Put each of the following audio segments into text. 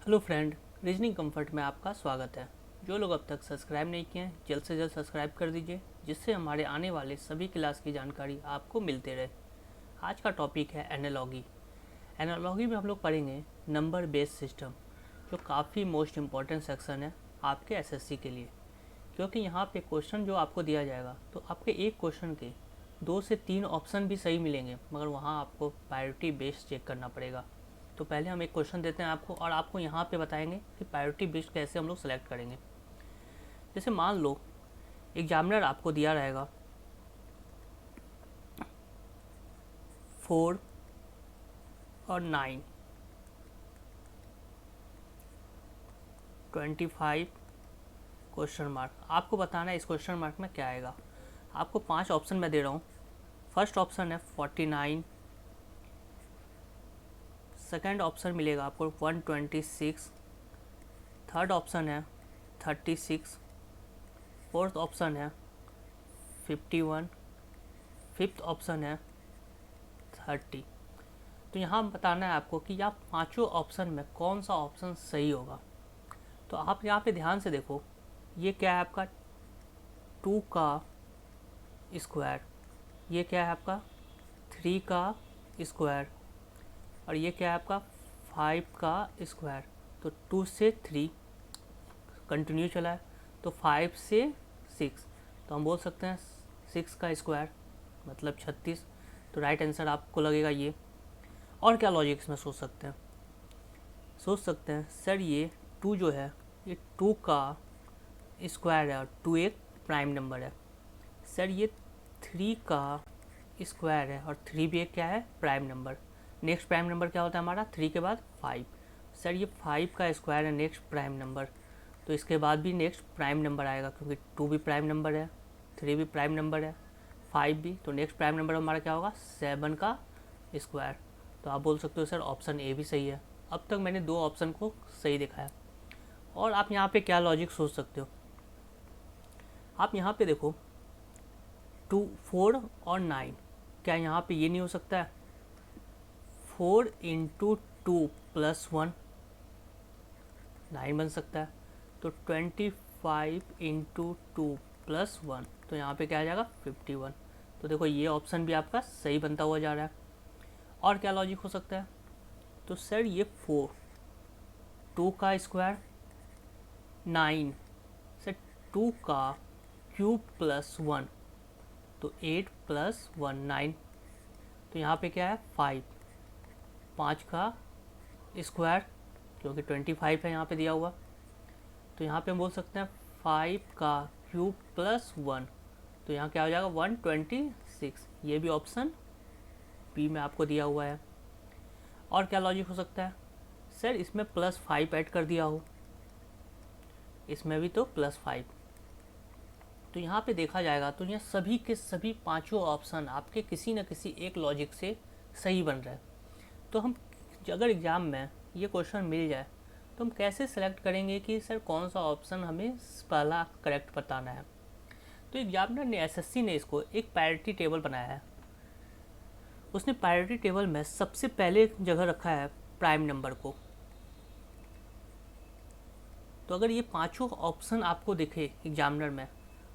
Hello friend, reasoning comfort में आपका स्वागत है। जो लोग अब तक सब्सक्राइब नहीं किए हैं जल्द से जल्द सब्सक्राइब कर दीजिए, जिससे हमारे आने वाले सभी क्लास की जानकारी आपको मिलते रहे। आज का टॉपिक है एनालॉगी। एनालॉगी में हम लोग पढ़ेंगे नंबर बेस्ड सिस्टम, जो काफ़ी मोस्ट इम्पॉर्टेंट सेक्शन है आपके एसएससी के लिए। क्योंकि यहाँ पे क्वेश्चन जो आपको दिया जाएगा तो आपके एक क्वेश्चन के 2 से 3 ऑप्शन भी सही मिलेंगे, मगर वहाँ आपको प्रायोरिटी बेस्ड चेक करना पड़ेगा। तो पहले हम एक क्वेश्चन देते हैं आपको और आपको यहाँ पे बताएंगे कि प्रायोरिटी बेस्ड कैसे हम लोग सेलेक्ट करेंगे। जैसे मान लो एग्जामिनर आपको दिया रहेगा 4 और 9, 25 क्वेश्चन मार्क। आपको बताना है इस क्वेश्चन मार्क में क्या आएगा। आपको 5 ऑप्शन मैं दे रहा हूँ। फर्स्ट ऑप्शन है 49, सेकेंड ऑप्शन मिलेगा आपको 126, थर्ड ऑप्शन है 36, फोर्थ ऑप्शन है 51, फिफ्थ ऑप्शन है 30। तो यहाँ बताना है आपको कि आप पांचों ऑप्शन में कौन सा ऑप्शन सही होगा। तो आप यहाँ पे ध्यान से देखो, ये क्या है आपका 2 का स्क्वायर, ये क्या है आपका 3 का स्क्वायर, और ये क्या है आपका 5 का स्क्वायर। तो 2 से 3 कंटिन्यू चला है, तो 5 से 6, तो हम बोल सकते हैं 6 का स्क्वायर मतलब 36। तो राइट आंसर आपको लगेगा ये। और क्या लॉजिक इसमें सोच सकते हैं सर ये 2 जो है ये 2 का स्क्वायर है और 2 एक प्राइम नंबर है। सर ये 3 का स्क्वायर है और 3 भी एक क्या है prime number. Next prime number क्या होता है हमारा 3 के बाद 5। सर ये 5 का स्क्वायर है नेक्स्ट प्राइम नंबर, तो इसके बाद भी नेक्स्ट प्राइम नंबर आएगा, क्योंकि 2 भी प्राइम नंबर है, 3 भी प्राइम नंबर है, 5 भी। तो नेक्स्ट प्राइम नंबर हमारा क्या होगा 7 का स्क्वायर। तो आप बोल सकते हो सर ऑप्शन ए भी सही है। अब तक मैंने 2 ऑप्शन को सही दिखाया। और आप यहाँ पे क्या लॉजिक सोच सकते हो, आप यहाँ पे देखो 2, 4 और 9, क्या यहाँ पे ये नहीं हो सकता है 4 इंटू 2 प्लस 1 9 बन सकता है। तो 25 इंटू 2 प्लस 1, तो यहाँ पे क्या आ जाएगा 51। तो देखो ये ऑप्शन भी आपका सही बनता हुआ जा रहा है। और क्या लॉजिक हो सकता है, तो सर ये 4, 2 का स्क्वायर 9, सर 2 का क्यूब प्लस 1, तो 8 प्लस 1 9। तो यहाँ पे क्या है 5, 5 का स्क्वायर क्योंकि 25 है यहाँ पे दिया हुआ, तो यहाँ पे हम बोल सकते हैं 5 का क्यूब प्लस 1, तो यहाँ क्या हो जाएगा 126। ये भी ऑप्शन बी में आपको दिया हुआ है। और क्या लॉजिक हो सकता है, सर इसमें +5 ऐड कर दिया हो, इसमें भी तो +5। तो यहाँ पे देखा जाएगा तो ये सभी के सभी पांचों ऑप्शन आपके किसी न किसी एक लॉजिक से सही बन रहा है। तो हम अगर एग्ज़ाम में ये क्वेश्चन मिल जाए तो हम कैसे सेलेक्ट करेंगे कि सर कौन सा ऑप्शन हमें पहला करेक्ट बताना है। तो एग्जामिनर ने एसएससी ने इसको एक प्रायोरिटी टेबल बनाया है। उसने प्रायोरिटी टेबल में सबसे पहले जगह रखा है प्राइम नंबर को। तो अगर ये पांचों ऑप्शन आपको दिखे एग्जामिनर में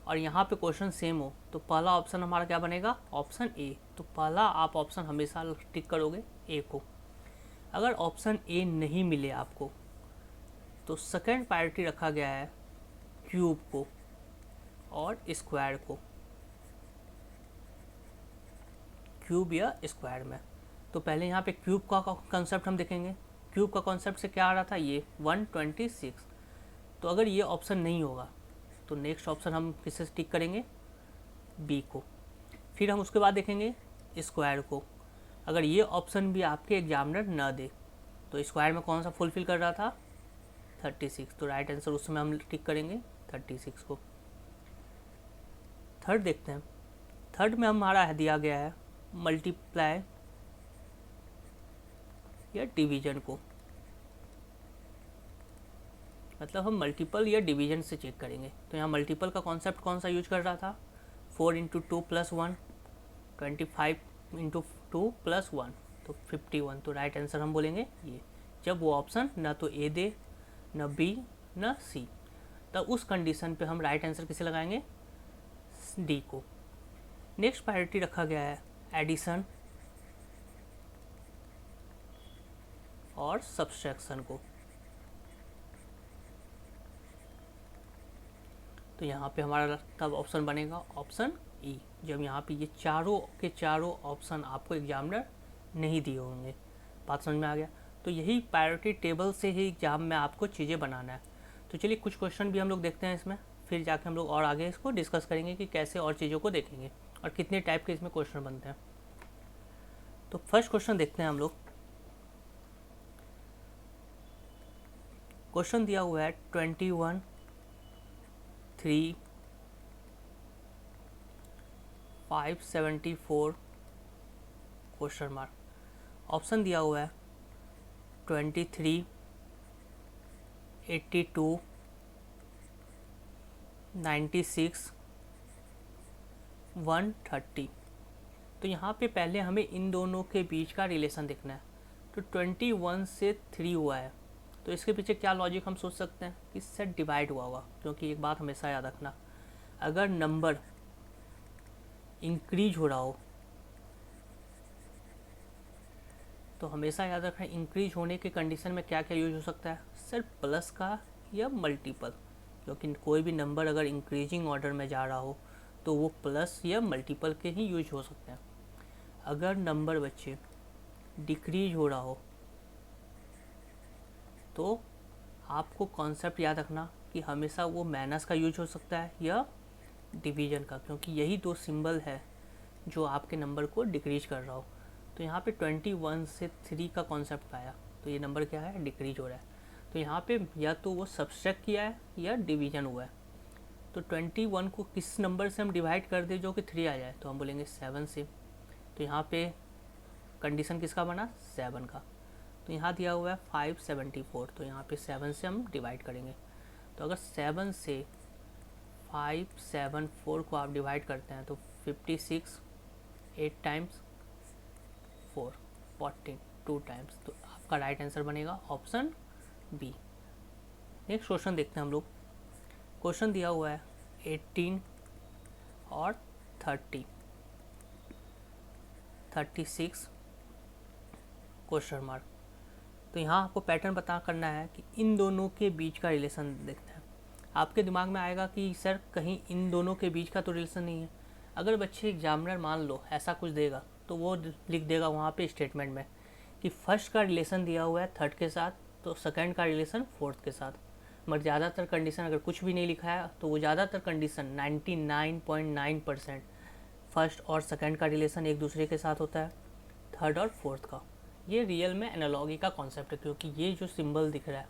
और यहाँ पे क्वेश्चन सेम हो, तो पहला ऑप्शन हमारा क्या बनेगा ऑप्शन ए। तो पहला आप ऑप्शन हमेशा टिक करोगे ए को। अगर ऑप्शन ए नहीं मिले आपको तो सेकंड प्रायोरिटी रखा गया है क्यूब को और स्क्वायर को, क्यूब या स्क्वायर में। तो पहले यहाँ पे क्यूब का कॉन्सेप्ट हम देखेंगे। क्यूब का कॉन्सेप्ट से क्या आ रहा था ये 126। तो अगर ये ऑप्शन नहीं होगा तो नेक्स्ट ऑप्शन हम किससे टिक करेंगे बी को। फिर हम उसके बाद देखेंगे स्क्वायर को। अगर ये ऑप्शन भी आपके एग्जामिनर न दे तो स्क्वायर में कौन सा फुलफिल कर रहा था 36, तो राइट आंसर उसमें हम टिक करेंगे 36 को। थर्ड देखते हैं। थर्ड में हमारा दिया गया है मल्टीप्लाई या डिवीजन को, मतलब हम मल्टीपल या डिवीजन से चेक करेंगे। तो यहाँ मल्टीपल का कॉन्सेप्ट कौन सा यूज कर रहा था 4 इंटू 2 प्लस 1, 25 इंटू 2 प्लस 1, तो 51। तो राइट आंसर हम बोलेंगे ये जब वो ऑप्शन ना तो ए दे, न बी, न सी, तब उस कंडीशन पे हम राइट आंसर किसे लगाएंगे, डी को। नेक्स्ट प्रायोरिटी रखा गया है एडिशन और सब्सट्रैक्शन को। तो यहाँ पे हमारा तब ऑप्शन बनेगा ऑप्शन ई, जब यहाँ पे ये चारों के चारों ऑप्शन आपको एग्जामिनर नहीं दिए होंगे। बात समझ में आ गया। तो यही प्रायोरिटी टेबल से ही एग्जाम में आपको चीज़ें बनाना है। तो चलिए कुछ क्वेश्चन भी हम लोग देखते हैं इसमें, फिर जाके हम लोग और आगे इसको डिस्कस करेंगे कि कैसे और चीज़ों को देखेंगे और कितने टाइप के इसमें क्वेश्चन बनते हैं। तो फर्स्ट क्वेश्चन देखते हैं हम लोग। क्वेश्चन दिया हुआ है 21 3 574 क्वेश्चन मार्क। ऑप्शन दिया हुआ है 23 82 96 130। तो यहाँ पे पहले हमें इन दोनों के बीच का रिलेशन देखना है। तो 21 से 3 हुआ है, तो इसके पीछे क्या लॉजिक हम सोच सकते हैं कि इससे डिवाइड हुआ होगा। क्योंकि एक बात हमेशा याद रखना, अगर नंबर इंक्रीज हो रहा हो तो हमेशा याद रखना इंक्रीज होने के कंडीशन में क्या क्या यूज हो सकता है, सिर्फ प्लस का या मल्टीपल। क्योंकि कोई भी नंबर अगर इंक्रीजिंग ऑर्डर में जा रहा हो तो वो प्लस या मल्टीपल के ही यूज हो सकते हैं। अगर नंबर बच्चे डिक्रीज हो रहा हो तो आपको कॉन्सेप्ट याद रखना कि हमेशा वो माइनस का यूज हो सकता है या डिवीजन का, क्योंकि यही दो सिंबल है जो आपके नंबर को डिक्रीज कर रहा हो। तो यहाँ पे 21 से 3 का कॉन्सेप्ट पाया, तो ये नंबर क्या है, डिक्रीज हो रहा है। तो यहाँ पे या तो वो सब्सट्रैक्ट किया है या डिवीजन हुआ है। तो 21 को किस नंबर से हम डिवाइड कर दे जो कि 3 आ जाए, तो हम बोलेंगे 7 से। तो यहाँ पे कंडीशन किसका बना, 7 का। तो यहाँ दिया हुआ है 574, तो यहाँ पे 7 से हम डिवाइड करेंगे। तो अगर 7 से 574 को आप डिवाइड करते हैं तो 56, 8 टाइम्स 4, 14, 2 टाइम्स। तो आपका राइट आंसर बनेगा ऑप्शन बी। नेक्स्ट क्वेश्चन देखते हैं हम लोग। क्वेश्चन दिया हुआ है 18 और 30, 36 क्वेश्चन मार्क। तो यहाँ आपको पैटर्न पता करना है कि इन दोनों के बीच का रिलेशन देखना है। आपके दिमाग में आएगा कि सर कहीं इन दोनों के बीच का तो रिलेशन नहीं है। अगर बच्चे एग्जामिनर मान लो ऐसा कुछ देगा तो वो लिख देगा वहाँ पे स्टेटमेंट में कि फर्स्ट का रिलेशन दिया हुआ है थर्ड के साथ, तो सेकंड का रिलेशन फोर्थ के साथ। मगर ज़्यादातर कंडीशन अगर कुछ भी नहीं लिखा है तो वो ज़्यादातर कंडीशन 99.9% फर्स्ट और सेकंड का रिलेशन एक दूसरे के साथ होता है, थर्ड और फोर्थ का। ये रियल में एनालॉजी का कॉन्सेप्ट है, क्योंकि ये जो सिंबल दिख रहा है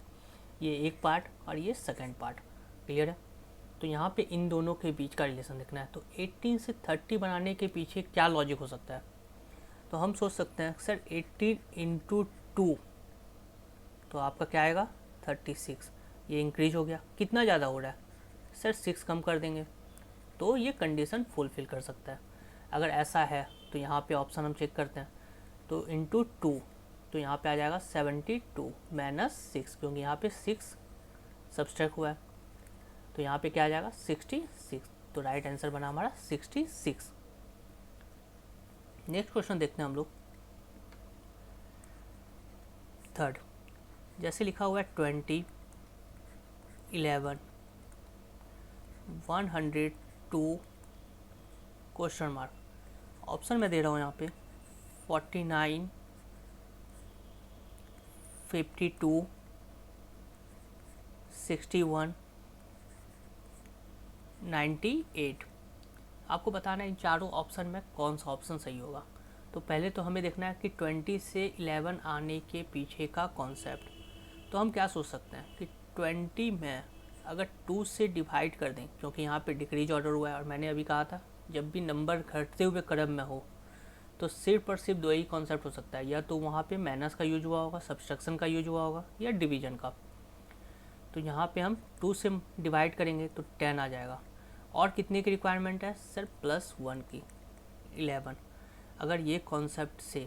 ये एक पार्ट और ये सेकंड पार्ट। क्लियर है। तो यहाँ पे इन दोनों के बीच का रिलेशन देखना है। तो 18 से 30 बनाने के पीछे क्या लॉजिक हो सकता है, तो हम सोच सकते हैं सर 18 इंटू 2, तो आपका क्या आएगा 36। ये इंक्रीज हो गया, कितना ज़्यादा हो रहा है सर 6 कम कर देंगे, तो ये कंडीशन फुलफिल कर सकता है। अगर ऐसा है तो यहाँ पे ऑप्शन हम चेक करते हैं। तो इंटू 2, तो यहाँ पे आ जाएगा 72 माइनस 6, क्योंकि यहाँ पे 6 सब्सट्रैक्ट हुआ है। तो यहाँ पे क्या आ जाएगा 66। तो राइट आंसर बना हमारा 66। नेक्स्ट क्वेश्चन देखते हैं हम लोग। थर्ड, जैसे लिखा हुआ है 20, 11, 102 क्वेश्चन मार्क। ऑप्शन मैं दे रहा हूँ यहाँ पे 49, 52, 61, 98। आपको बताना है इन चारों ऑप्शन में कौन सा ऑप्शन सही होगा। तो पहले तो हमें देखना है कि 20 से 11 आने के पीछे का कॉन्सेप्ट। तो हम क्या सोच सकते हैं कि 20 में अगर 2 से डिवाइड कर दें, क्योंकि यहाँ पे डिक्रीज ऑर्डर हुआ है और मैंने अभी कहा था जब भी नंबर घटते हुए क्रम में हो तो सिर्फ और सिर्फ दो ही कॉन्सेप्ट हो सकता है, या तो वहाँ पे माइनस का यूज हुआ होगा, सब्सट्रैक्शन का यूज हुआ होगा, या डिवीजन का। तो यहाँ पे हम 2 से डिवाइड करेंगे तो 10 आ जाएगा। और कितने की रिक्वायरमेंट है सर, +1 की, 11। अगर ये कॉन्सेप्ट से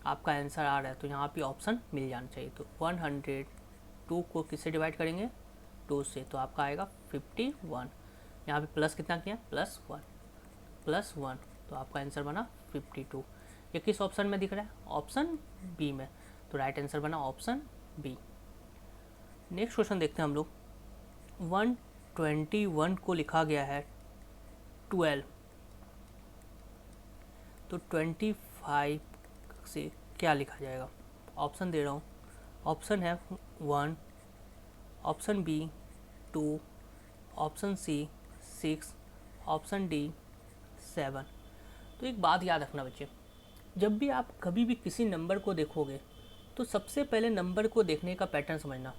आपका आंसर आ रहा है तो यहाँ पे ऑप्शन मिल जाना चाहिए। तो 102 को किससे डिवाइड करेंगे, 2 से, तो आपका आएगा 51। यहाँ पे प्लस कितना किया, +1, तो आपका आंसर बना 52। ये किस ऑप्शन में दिख रहा है, ऑप्शन बी में, तो राइट आंसर बना ऑप्शन बी। नेक्स्ट क्वेश्चन देखते हैं हम लोग। 121 को लिखा गया है 12, तो 25 से क्या लिखा जाएगा। ऑप्शन दे रहा हूँ, ऑप्शन है 1, option B 2, option C 6, option D 7। तो एक बात याद रखना बच्चे, जब भी आप कभी भी किसी नंबर को देखोगे तो सबसे पहले नंबर को देखने का पैटर्न समझना।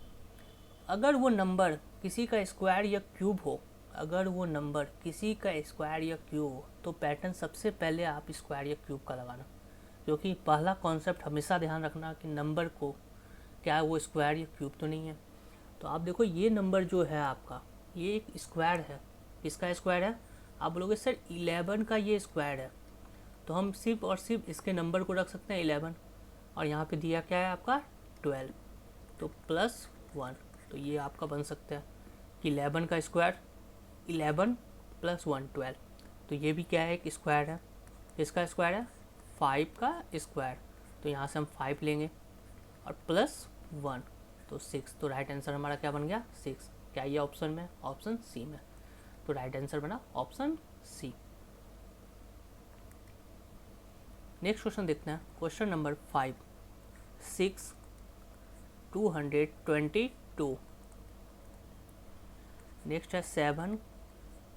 अगर वो नंबर किसी का स्क्वायर या क्यूब हो, अगर वो नंबर किसी का स्क्वायर या क्यूब हो, तो पैटर्न सबसे पहले आप स्क्वायर या क्यूब का लगाना, क्योंकि पहला कॉन्सेप्ट हमेशा ध्यान रखना कि नंबर को क्या वो स्क्वायर या क्यूब तो नहीं है। तो आप देखो ये नंबर जो है आपका, ये एक स्क्वायर है। किसका स्क्वायर है, आप बोलोगे सर 11 का ये स्क्वायर है, तो हम सिर्फ और सिर्फ इसके नंबर को रख सकते हैं 11, और यहाँ पे दिया क्या है आपका 12, तो +1, तो ये आपका बन सकता है कि 11 का स्क्वायर 11 + 1 12, तो ये भी क्या है, एक स्क्वायर है। किसका स्क्वायर है, 5 का स्क्वायर, तो यहाँ से हम 5 लेंगे और +1 तो 6, तो राइट आंसर हमारा क्या बन गया 6। क्या ये ऑप्शन में, ऑप्शन सी में, तो राइट आंसर बना ऑप्शन सी। नेक्स्ट क्वेश्चन देखते हैं, क्वेश्चन नंबर 5, 6 222। नेक्स्ट है 7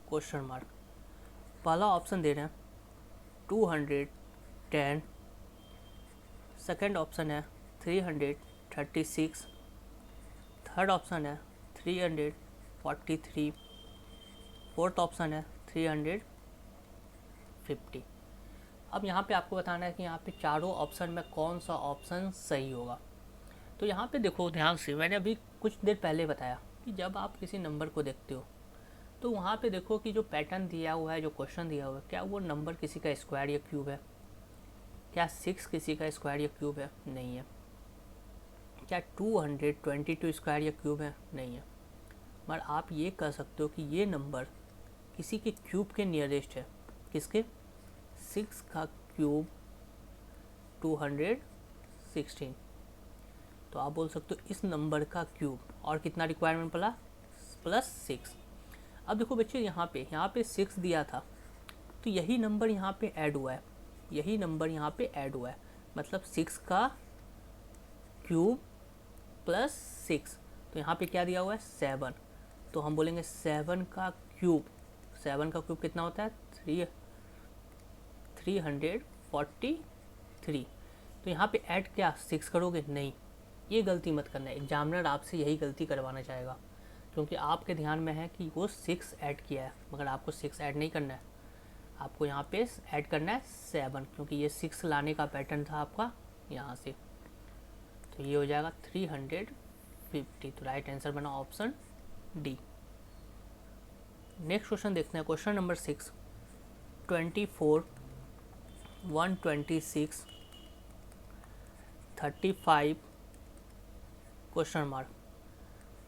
क्वेश्चन मार्क। पहला ऑप्शन दे रहे हैं 210, सेकेंड ऑप्शन है 336, थर्ड ऑप्शन है 343, फोर्थ ऑप्शन है 350। अब यहाँ पे आपको बताना है कि यहाँ पे चारों ऑप्शन में कौन सा ऑप्शन सही होगा। तो यहाँ पे देखो ध्यान से, मैंने अभी कुछ देर पहले बताया कि जब आप किसी नंबर को देखते हो तो वहाँ पे देखो कि जो पैटर्न दिया हुआ है, जो क्वेश्चन दिया हुआ है, क्या वो नंबर किसी का स्क्वायर या क्यूब है। क्या 6 किसी का स्क्वायर या क्यूब है, नहीं है। क्या 222 स्क्वायर या क्यूब है, नहीं है। मगर आप ये कह सकते हो कि ये नंबर किसी के क्यूब के नियरेस्ट है। किसके, 6 का क्यूब 216, तो आप बोल सकते हो इस नंबर का क्यूब, और कितना रिक्वायरमेंट पड़ा, +6। अब देखो बच्चे यहाँ पे 6 दिया था, तो यही नंबर यहाँ पे ऐड हुआ है, यही नंबर यहाँ पे ऐड हुआ है, मतलब 6 का क्यूब +6, तो यहाँ पे क्या दिया हुआ है 7, तो हम बोलेंगे 7 का क्यूब, 7 का क्यूब कितना होता है 343। तो यहाँ पे ऐड क्या 6 करोगे, नहीं, ये गलती मत करना है। एग्जामिनर आपसे यही गलती करवाना चाहेगा, क्योंकि आपके ध्यान में है कि वो 6 ऐड किया है, मगर आपको 6 ऐड नहीं करना है, आपको यहाँ पे ऐड करना है 7, क्योंकि ये 6 लाने का पैटर्न था आपका यहाँ से, तो ये हो जाएगा 350। तो राइट आंसर बना ऑप्शन डी। नेक्स्ट क्वेश्चन देखते हैं, क्वेश्चन नंबर 6, 24 126 35 क्वेश्चन मार्क।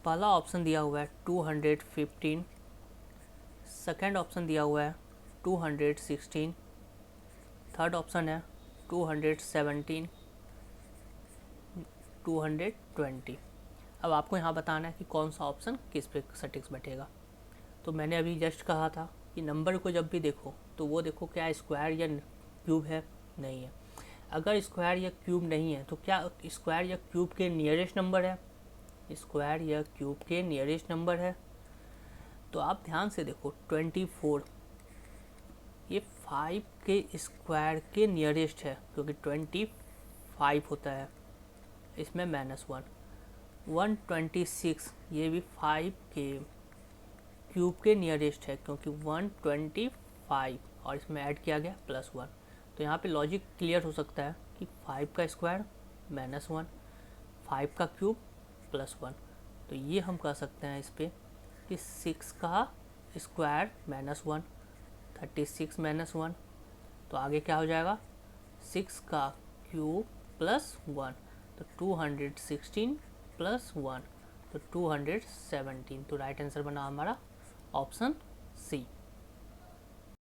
पहला ऑप्शन दिया हुआ है 215, सेकेंड ऑप्शन दिया हुआ है 216, थर्ड ऑप्शन है 217, 220। अब आपको यहाँ बताना है कि कौन सा ऑप्शन किस पे सटीक बैठेगा। तो मैंने अभी जस्ट कहा था कि नंबर को जब भी देखो तो वो देखो क्या स्क्वायर या क्यूब है, नहीं है। अगर स्क्वायर या क्यूब नहीं है तो क्या स्क्वायर या क्यूब के नियरेस्ट नंबर है, स्क्वायर या क्यूब के नियरेस्ट नंबर है। तो आप ध्यान से देखो 24 ये 5 के स्क्वायर के नियरेस्ट है, क्योंकि 25 होता है, इसमें -1। 126 ये भी 5 के क्यूब के नियरेस्ट है, क्योंकि 125 और इसमें ऐड किया गया +1। तो यहाँ पे लॉजिक क्लियर हो सकता है कि 5 का स्क्वायर -1, 5 का क्यूब +1। तो ये हम कह सकते हैं इस पर कि 6 का स्क्वायर -1, 36 -1, तो आगे क्या हो जाएगा 6 का क्यूब प्लस 1, तो 216 प्लस 1, तो 217। तो राइट आंसर बना हमारा ऑप्शन सी।